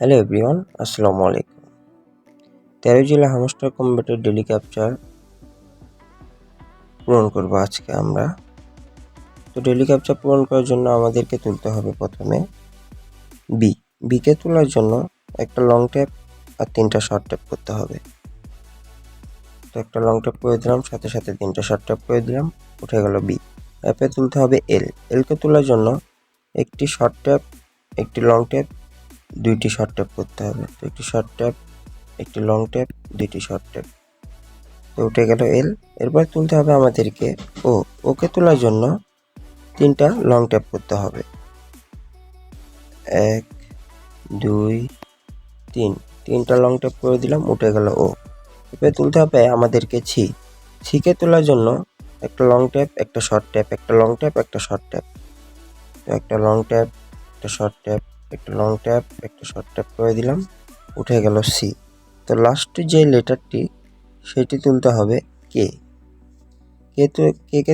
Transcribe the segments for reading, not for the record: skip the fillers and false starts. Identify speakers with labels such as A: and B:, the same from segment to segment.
A: Hello everyone, আসসালামু আলাইকুম। 13 July hamster কম্ব্যাটের daily capture পূরণ করব আজকে আমরা। তো ডেলি ক্যাপচার পূরণ করার জন্য আমাদেরকে তুলতে হবে প্রথমে বিকে তোলার জন্য একটা লং ট্যাপ আর 3টা শর্ট ট্যাপ করতে হবে। তো একটা লং ট্যাপ করে দিলাম, সাথে সাথে 3টা শর্ট ট্যাপ করে দিলাম, উঠে গেল বি। অ্যাপে তুলতে হবে এলকে তোলার জন্য একটি শর্ট ট্যাপ, একটি লং ট্যাপ, 2টি শর্ট ট্যাপ করতে হবে। তো একটি শর্ট ট্যাপ, একটি লং ট্যাপ, 2টি শর্ট ট্যাপ, তো উঠে গেল এল। এরপর তুলতে হবে আমাদেরকে ওকে তোলার জন্য 3টা লং ট্যাপ করতে হবে, 1 2 3, 3টা লং ট্যাপ করে দিলাম, উঠে গেল ও। এরপর তুলতে হবে আমাদেরকে ছিকে তোলার জন্য একটা লং ট্যাপ, একটা শর্ট ট্যাপ, একটা লং ট্যাপ, একটা শর্ট ট্যাপ, তো একটা লং ট্যাপ, একটা শর্ট ট্যাপ, একটা লং ট্যাপ, একটা শর্ট ট্যাপ করে দিলাম, উঠে গেল সি। তো লাস্ট যে লেটারটি সেটি তুলতে হবে কে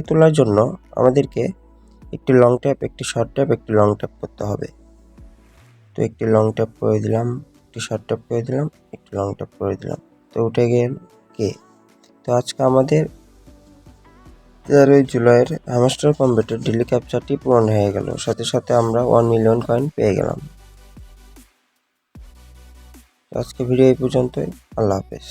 A: তোলার জন্য আমাদেরকে একটি লং ট্যাপ, একটি শর্ট ট্যাপ, একটি লং ট্যাপ করতে হবে। তো একটি লং ট্যাপ করে দিলাম, একটি শর্ট ট্যাপ করে দিলাম, একটি লং ট্যাপ করে দিলাম, তো উঠে গেল কে। তো আজকে আমাদের 13 জুলাইয়ের হ্যামস্টার কম্ব্যাটের ডেলি ক্যাপচারটি পূরণ হয়ে গেল, সাথে সাথে আমরা 1 মিলিয়ন কয়েন পেয়ে গেলাম। আজকে ভিডিও এই পর্যন্তই। আল্লাহ হাফেজ।